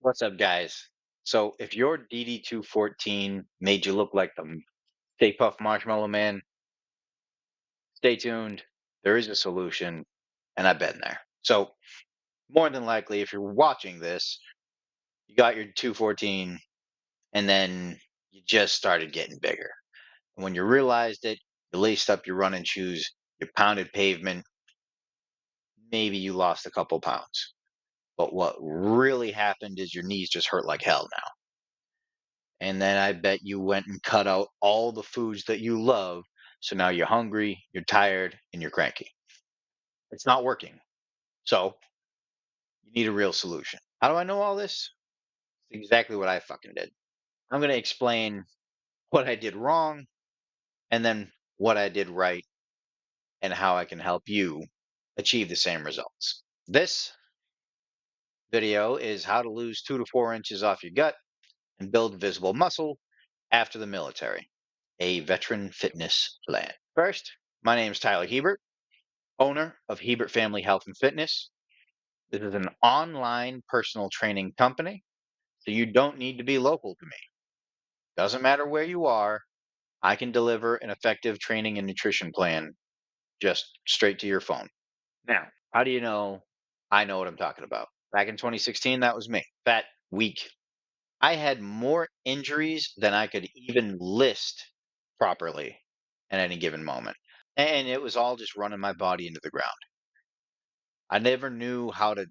What's up, guys? So, if your DD214 made you look like the Stay Puft Marshmallow Man, stay tuned. There is a solution, and I've been there. So, more than likely, if you're watching this, you got your 214, and then you just started getting bigger. And when you realized it, you laced up your running shoes, you pounded pavement, maybe you lost a couple pounds. But what really happened is your knees just hurt like hell now. And then I bet you went and cut out all the foods that you love. So now you're hungry, you're tired, and you're cranky. It's not working. So you need a real solution. How do I know all this? It's exactly what I fucking did. I'm going to explain what I did wrong and then what I did right and how I can help you achieve the same results. This video is how to lose 2 to 4 inches off your gut and build visible muscle after the military, a veteran fitness plan. First, my name is Tyler Hebert, owner of Hebert Family Health and Fitness. This is an online personal training company, so you don't need to be local to me. Doesn't matter where you are, I can deliver an effective training and nutrition plan just straight to your phone. Now, how do you know I know what I'm talking about? Back in 2016, that was me. Fat, weak. I had more injuries than I could even list properly at any given moment. And it was all just running my body into the ground. I never knew how to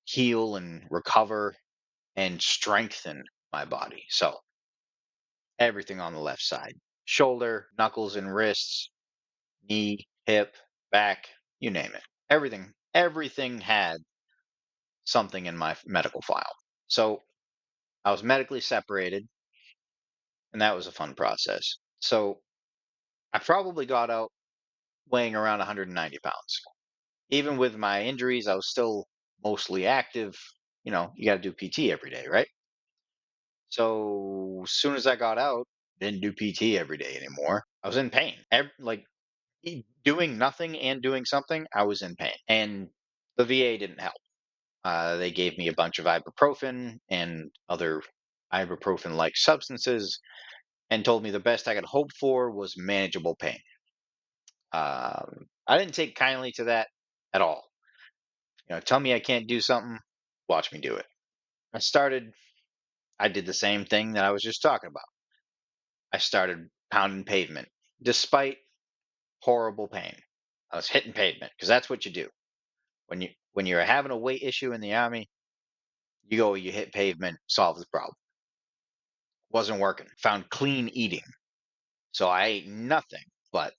heal and recover and strengthen my body. So everything on the left side, shoulder, knuckles and wrists, knee, hip, back, you name it. Everything had something in my medical file. So I was medically separated, and that was a fun process. So I probably got out weighing around 190 pounds. Even with my injuries, I was still mostly active. You got to do PT every day, right? So as soon as I got out, didn't do PT every day anymore. I was in pain. Doing nothing and doing something, I was in pain. And the VA didn't help. They gave me a bunch of ibuprofen and other ibuprofen like substances and told me the best I could hope for was manageable pain. I didn't take kindly to that at all. Tell me I can't do something, watch me do it. I started, I did the same thing that I was just talking about. I started pounding pavement despite horrible pain. I was hitting pavement because that's what you do. When you're having a weight issue in the army, you hit pavement, solve the problem. Wasn't working. Found clean eating. So I ate nothing but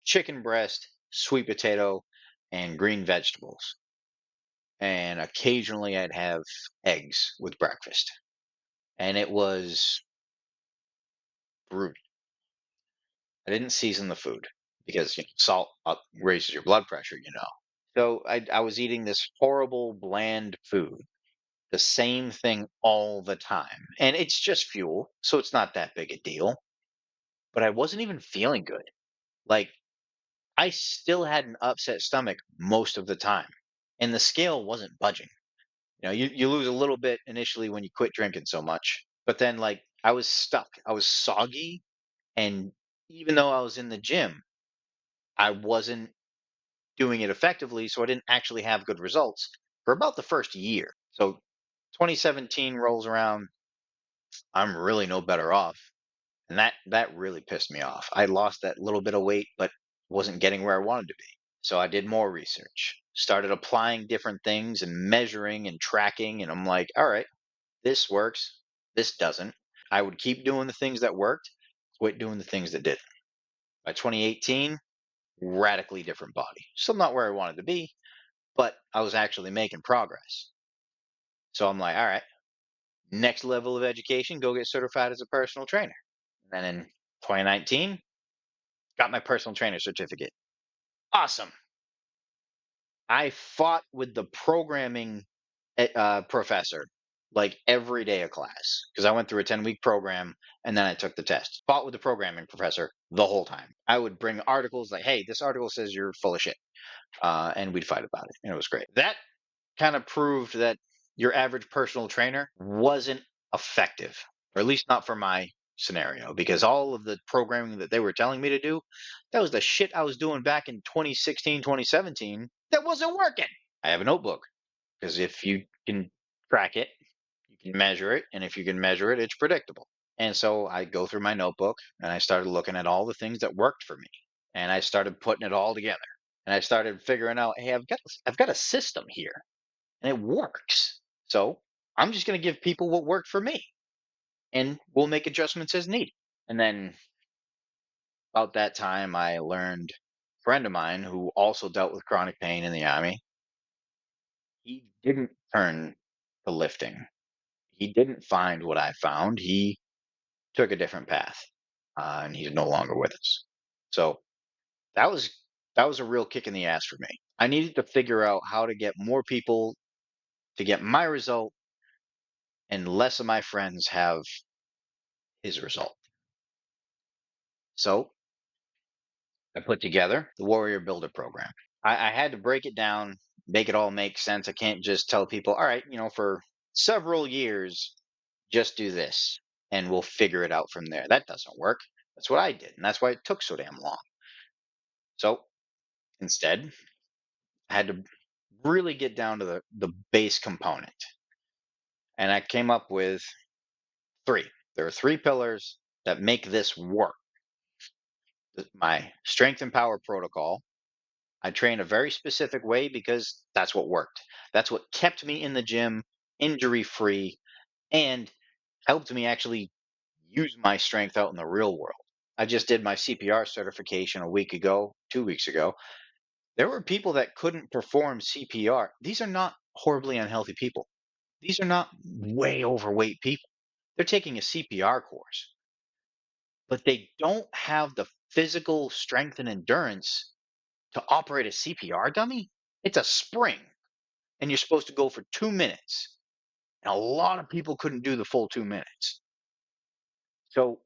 chicken breast, sweet potato, and green vegetables. And occasionally I'd have eggs with breakfast. And it was brutal. I didn't season the food because salt raises your blood pressure. So I was eating this horrible bland food, the same thing all the time. And it's just fuel, so it's not that big a deal. But I wasn't even feeling good. Like I still had an upset stomach most of the time. And the scale wasn't budging. You lose a little bit initially when you quit drinking so much. But then like I was stuck. I was soggy, and even though I was in the gym, I wasn't doing it effectively, so I didn't actually have good results for about the first year. So 2017 rolls around, I'm really no better off, and that really pissed me off. I lost that little bit of weight, but wasn't getting where I wanted to be. So I did more research, started applying different things and measuring and tracking, and I'm like, all right, this works, this doesn't. I would keep doing the things that worked, quit doing the things that didn't. By 2018, radically different body. Still not where I wanted to be, but I was actually making progress. So I'm like, all right, next level of education, go get certified as a personal trainer. And then in 2019, got my personal trainer certificate. Awesome. I fought with the programming professor like every day of class because I went through a 10-week program and then I took the test. Fought with the programming professor the whole time. I would bring articles like, hey, this article says you're full of shit. And we'd fight about it. And it was great. That kind of proved that your average personal trainer wasn't effective, or at least not for my scenario, because all of the programming that they were telling me to do, that was the shit I was doing back in 2016, 2017 that wasn't working. I have a notebook because if you can track it, you can measure it, and if you can measure it, it's predictable. And so I go through my notebook and I started looking at all the things that worked for me, and I started putting it all together. And I started figuring out, hey, I've got a system here, and it works. So I'm just going to give people what worked for me, and we'll make adjustments as needed. And then about that time, I learned a friend of mine who also dealt with chronic pain in the army. He didn't turn to lifting. He didn't find what I found. He took a different path, and he's no longer with us. So that was that was a real kick in the ass for me. I needed to figure out how to get more people to get my result, and less of my friends have his result. So I put together the Warrior Builder program. I had to break it down, make it all make sense. I can't just tell people, all right, for several years, just do this and we'll figure it out from there. That doesn't work. That's what I did. And that's why it took so damn long. So instead, I had to really get down to the base component. And I came up with three. There are three pillars that make this work. My strength and power protocol. I train a very specific way because that's what worked. That's what kept me in the gym injury free and helped me actually use my strength out in the real world. I just did my CPR certification a week ago, 2 weeks ago. There were people that couldn't perform CPR. These are not horribly unhealthy people. These are not way overweight people. They're taking a CPR course, but they don't have the physical strength and endurance to operate a CPR dummy. It's a spring, and you're supposed to go for 2 minutes. And a lot of people couldn't do the full 2 minutes. So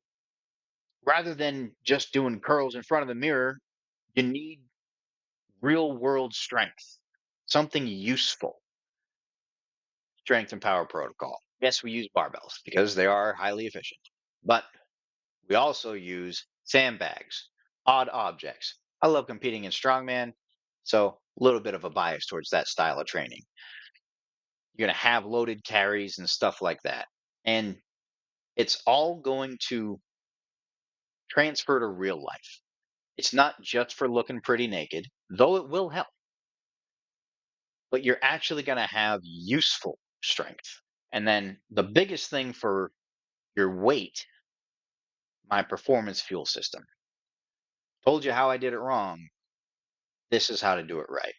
rather than just doing curls in front of the mirror, you need real world strength, something useful. Strength and power protocol. Yes, we use barbells because they are highly efficient, but we also use sandbags, odd objects. I love competing in strongman, so a little bit of a bias towards that style of training. You're going to have loaded carries and stuff like that. And it's all going to transfer to real life. It's not just for looking pretty naked, though it will help, but you're actually going to have useful strength. And then the biggest thing for your weight, my performance fuel system. Told you how I did it wrong. This is how to do it right.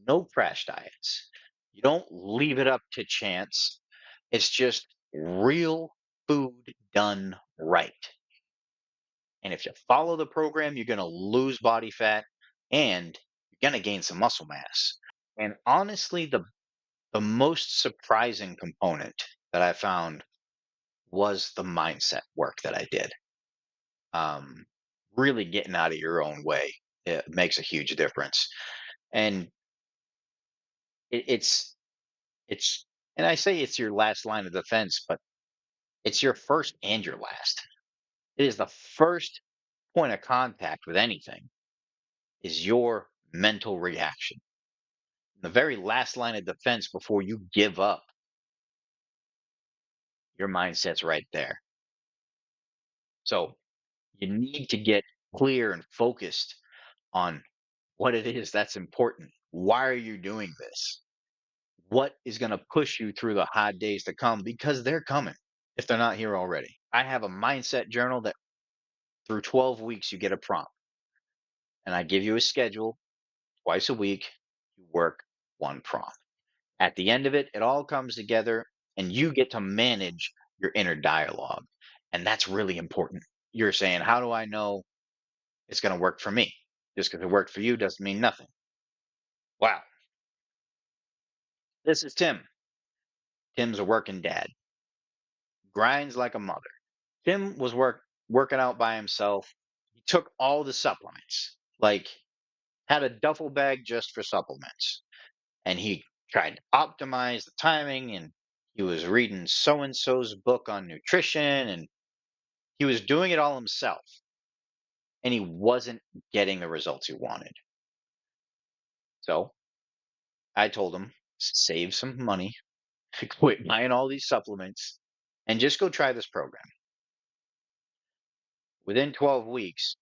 No crash diets. You don't leave it up to chance. It's just real food done right. And if you follow the program, you're going to lose body fat and you're going to gain some muscle mass. And honestly, the most surprising component that I found was the mindset work that I did. Um, really getting out of your own way, it makes a huge difference. And it's it's and I say it's your last line of defense, but it's your first and your last. It is the first point of contact with anything is your mental reaction. The very last line of defense before you give up, your mindset's right there. So you need to get clear and focused on what it is that's important. Why are you doing this? What is going to push you through the hard days to come? Because they're coming if they're not here already. I have a mindset journal that through 12 weeks, you get a prompt. And I give you a schedule twice a week. You work one prompt. At the end of it, it all comes together and you get to manage your inner dialogue. And that's really important. You're saying, how do I know it's going to work for me? Just because it worked for you doesn't mean nothing. Wow. This is Tim. Tim's a working dad, grinds like a mother. Tim was working out by himself. He took all the supplements, like had a duffel bag just for supplements. And he tried to optimize the timing, and he was reading so and so's book on nutrition, and he was doing it all himself, and he wasn't getting the results he wanted. So I told him, save some money, quit buying all these supplements, and just go try this program. Within 12 weeks,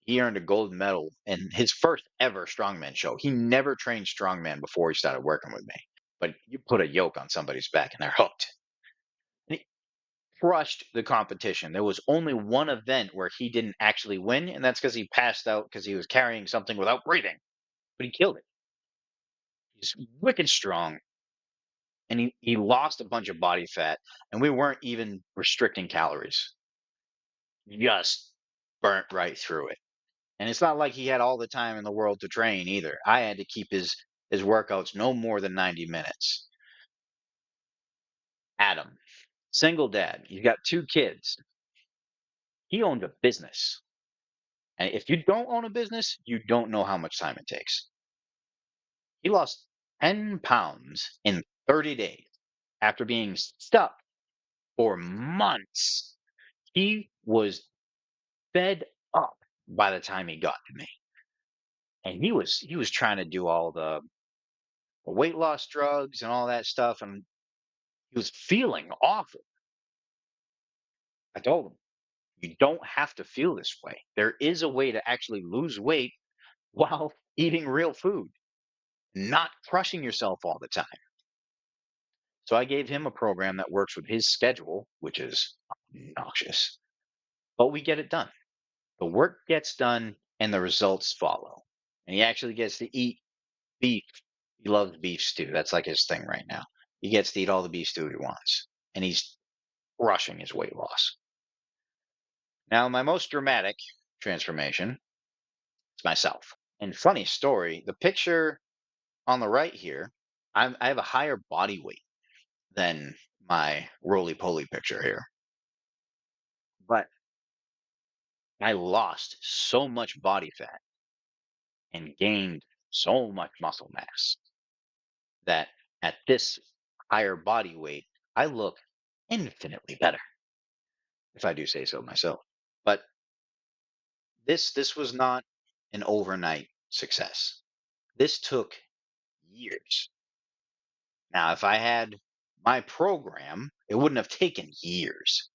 he earned a gold medal in his first ever strongman show. He never trained strongman before he started working with me. But you put a yoke on somebody's back and they're hooked. And he crushed the competition. There was only one event where he didn't actually win, and that's because he passed out because he was carrying something without breathing. But he killed it. He's wicked strong, and he lost a bunch of body fat, and we weren't even restricting calories. Just burnt right through it. And it's not like he had all the time in the world to train either. I had to keep his workouts no more than 90 minutes. Adam, single dad. He's got two kids. He owned a business. And if you don't own a business, you don't know how much time it takes. He lost 10 pounds in 30 days after being stuck for months. He was fed up by the time he got to me. And he was trying to do all the weight loss drugs and all that stuff, and he was feeling awful. I told him, you don't have to feel this way. There is a way to actually lose weight while eating real food, not crushing yourself all the time. So I gave him a program that works with his schedule, which is obnoxious, but we get it done. The work gets done and the results follow. And he actually gets to eat beef. He loves beef stew. That's like his thing right now. He gets to eat all the beef stew he wants, and he's crushing his weight loss. Now, my most dramatic transformation is myself. And funny story, the picture on the right here, I have a higher body weight than my roly poly picture here. But I lost so much body fat and gained so much muscle mass that at this higher body weight, I look infinitely better, if I do say so myself. But this was not an overnight success. This took years. Now, if I had my program, it wouldn't have taken years,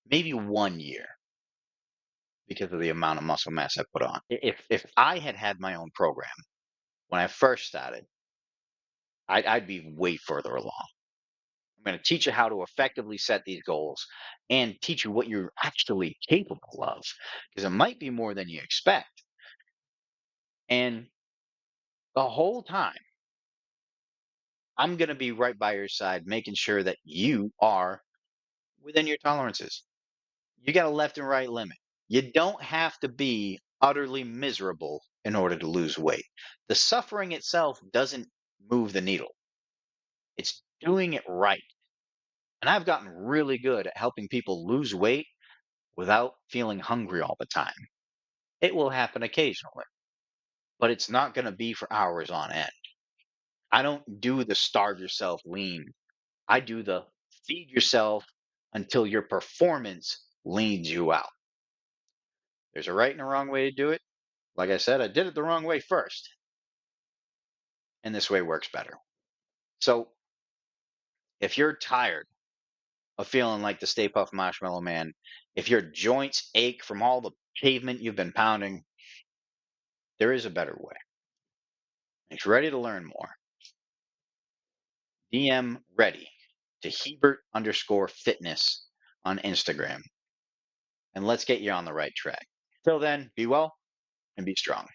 maybe 1 year because of the amount of muscle mass I put on. If I had had my own program when I first started, I'd be way further along. I'm going to teach you how to effectively set these goals and teach you what you're actually capable of because it might be more than you expect. And the whole time, I'm going to be right by your side, making sure that you are within your tolerances. You got a left and right limit. You don't have to be utterly miserable in order to lose weight. The suffering itself doesn't move the needle. It's doing it right. And I've gotten really good at helping people lose weight without feeling hungry all the time. It will happen occasionally, but it's not going to be for hours on end. I don't do the starve yourself lean. I do the feed yourself until your performance leans you out. There's a right and a wrong way to do it. Like I said, I did it the wrong way first, and this way works better. So if you're tired of feeling like the Stay Puft Marshmallow Man, if your joints ache from all the pavement you've been pounding, there is a better way. If you're ready to learn more, DM ready to Hebert_fitness on Instagram, and let's get you on the right track. Till then, be well and be strong.